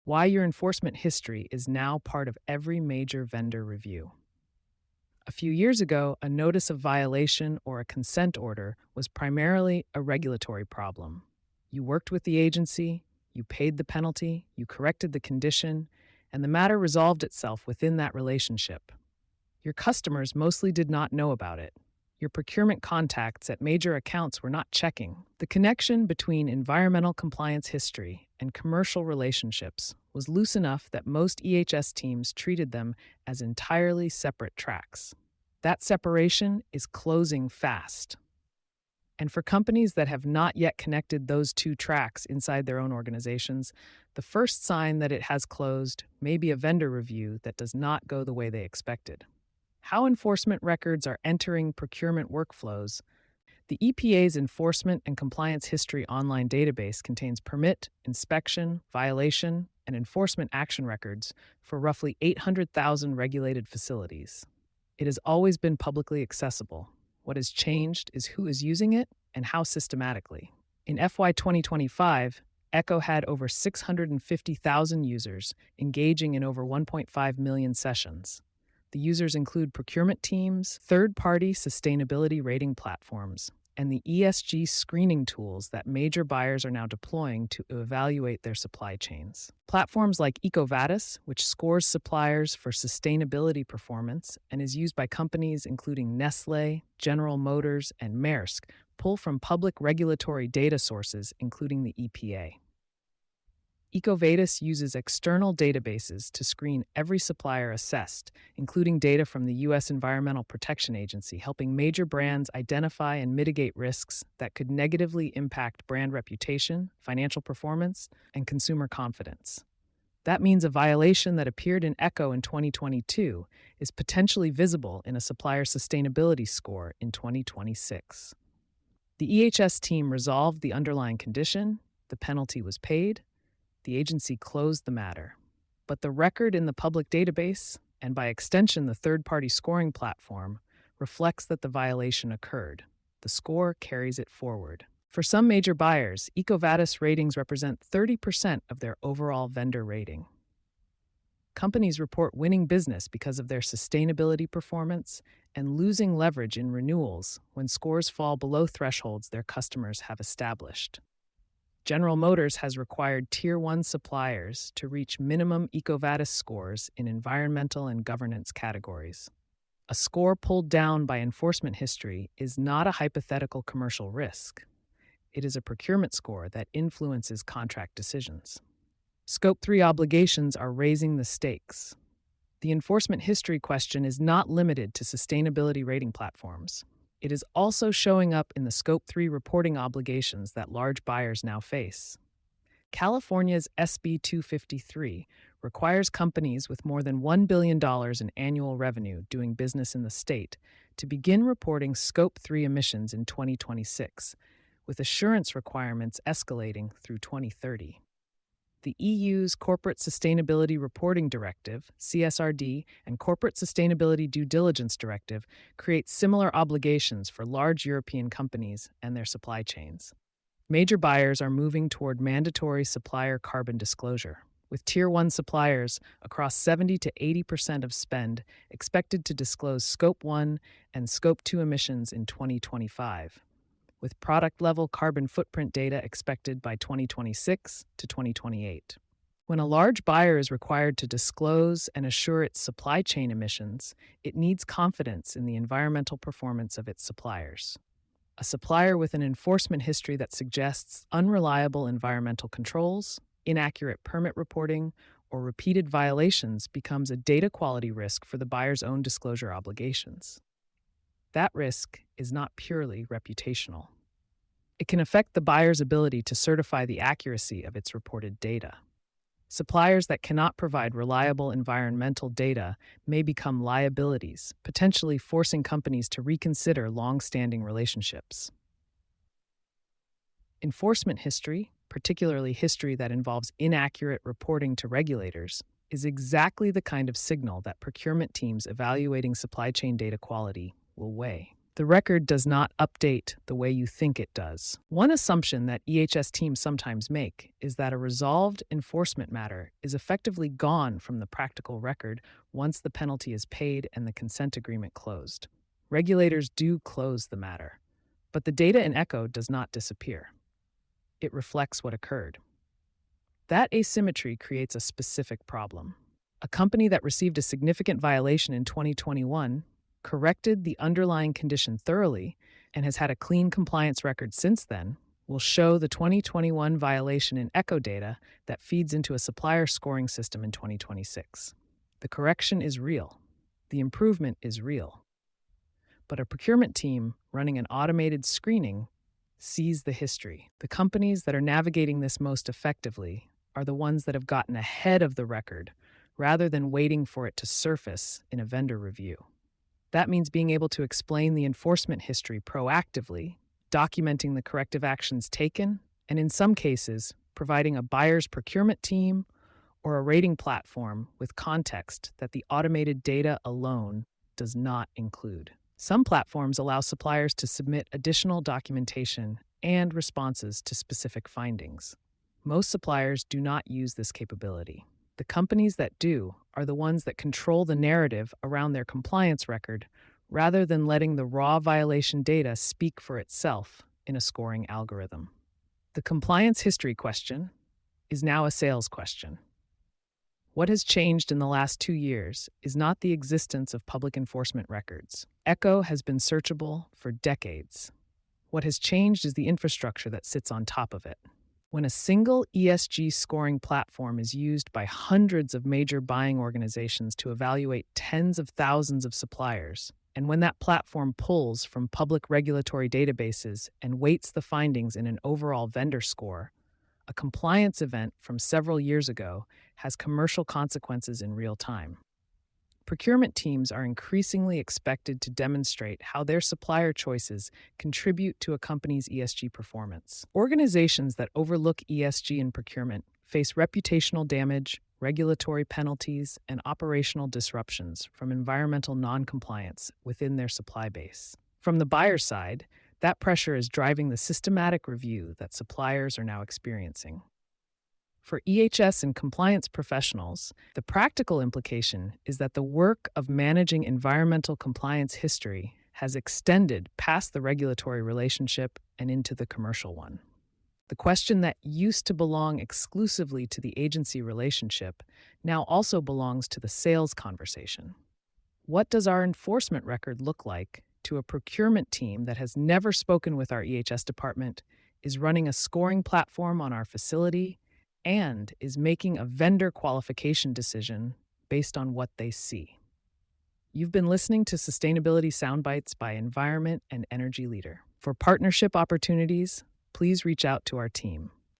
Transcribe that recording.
Why your enforcement history is now part of every major vendor review. A few years ago, a notice of violation or a consent order was primarily a regulatory problem. You worked with the agency, you paid the penalty, you corrected the condition, and the matter resolved itself within that relationship. Your customers mostly did not know about it. Your procurement contacts at major accounts were not checking. The connection between environmental compliance history and commercial relationships was loose enough that most EHS teams treated them as entirely separate tracks. That separation is closing fast. And for companies that have not yet connected those two tracks inside their own organizations, the first sign that it has closed may be a vendor review that does not go the way they expected. How enforcement records are entering procurement workflows. The EPA's Enforcement and Compliance History online database contains permit, inspection, violation, and enforcement action records for roughly 800,000 regulated facilities. It has always been publicly accessible. What has changed is who is using it and how systematically. In FY 2025, ECHO had over 650,000 users engaging in over 1.5 million sessions. The users include procurement teams, third-party sustainability rating platforms, and the ESG screening tools that major buyers are now deploying to evaluate their supply chains. Platforms like EcoVadis, which scores suppliers for sustainability performance and is used by companies including Nestlé, General Motors, and Maersk, pull from public regulatory data sources, including the EPA. EcoVadis uses external databases to screen every supplier assessed, including data from the U.S. Environmental Protection Agency, helping major brands identify and mitigate risks that could negatively impact brand reputation, financial performance, and consumer confidence. That means a violation that appeared in ECHO in 2022 is potentially visible in a supplier sustainability score in 2026. The EHS team resolved the underlying condition, the penalty was paid, the agency closed the matter. But the record in the public database, and by extension the third-party scoring platform, reflects that the violation occurred. The score carries it forward. For some major buyers, EcoVadis ratings represent 30% of their overall vendor rating. Companies report winning business because of their sustainability performance and losing leverage in renewals when scores fall below thresholds their customers have established. General Motors has required Tier 1 suppliers to reach minimum EcoVadis scores in environmental and governance categories. A score pulled down by enforcement history is not a hypothetical commercial risk. It is a procurement score that influences contract decisions. Scope 3 obligations are raising the stakes. The enforcement history question is not limited to sustainability rating platforms. It is also showing up in the Scope 3 reporting obligations that large buyers now face. California's SB 253 requires companies with more than $1 billion in annual revenue doing business in the state to begin reporting Scope 3 emissions in 2026, with assurance requirements escalating through 2030. The EU's Corporate Sustainability Reporting Directive, CSRD, and Corporate Sustainability Due Diligence Directive create similar obligations for large European companies and their supply chains. Major buyers are moving toward mandatory supplier carbon disclosure, with Tier 1 suppliers across 70 to 80% of spend expected to disclose Scope 1 and Scope 2 emissions in 2025. With product-level carbon footprint data expected by 2026 to 2028. When a large buyer is required to disclose and assure its supply chain emissions, it needs confidence in the environmental performance of its suppliers. A supplier with an enforcement history that suggests unreliable environmental controls, inaccurate permit reporting, or repeated violations becomes a data quality risk for the buyer's own disclosure obligations. That risk is not purely reputational. It can affect the buyer's ability to certify the accuracy of its reported data. Suppliers that cannot provide reliable environmental data may become liabilities, potentially forcing companies to reconsider long-standing relationships. Enforcement history, particularly history that involves inaccurate reporting to regulators, is exactly the kind of signal that procurement teams evaluating supply chain data quality will weigh. The record does not update the way you think it does. One assumption that EHS teams sometimes make is that a resolved enforcement matter is effectively gone from the practical record once the penalty is paid and the consent agreement closed. Regulators do close the matter, but the data in ECHO does not disappear. It reflects what occurred. That asymmetry creates a specific problem. A company that received a significant violation in 2021 corrected the underlying condition thoroughly and has had a clean compliance record since then will show the 2021 violation in ECHO data that feeds into a supplier scoring system in 2026. The correction is real. The improvement is real. But a procurement team running an automated screening sees the history. The companies that are navigating this most effectively are the ones that have gotten ahead of the record rather than waiting for it to surface in a vendor review. That means being able to explain the enforcement history proactively, documenting the corrective actions taken, and in some cases, providing a buyer's procurement team or a rating platform with context that the automated data alone does not include. Some platforms allow suppliers to submit additional documentation and responses to specific findings. Most suppliers do not use this capability. The companies that do are the ones that control the narrative around their compliance record rather than letting the raw violation data speak for itself in a scoring algorithm. The compliance history question is now a sales question. What has changed in the last 2 years is not the existence of public enforcement records. ECHO has been searchable for decades. What has changed is the infrastructure that sits on top of it. When a single ESG scoring platform is used by hundreds of major buying organizations to evaluate tens of thousands of suppliers, and when that platform pulls from public regulatory databases and weights the findings in an overall vendor score, a compliance event from several years ago has commercial consequences in real time. Procurement teams are increasingly expected to demonstrate how their supplier choices contribute to a company's ESG performance. Organizations that overlook ESG in procurement face reputational damage, regulatory penalties, and operational disruptions from environmental non-compliance within their supply base. From the buyer side, that pressure is driving the systematic review that suppliers are now experiencing. For EHS and compliance professionals, the practical implication is that the work of managing environmental compliance history has extended past the regulatory relationship and into the commercial one. The question that used to belong exclusively to the agency relationship now also belongs to the sales conversation. What does our enforcement record look like to a procurement team that has never spoken with our EHS department, is running a scoring platform on our facility, and is making a vendor qualification decision based on what they see? You've been listening to Sustainability Soundbites by Environment and Energy Leader. For partnership opportunities, please reach out to our team.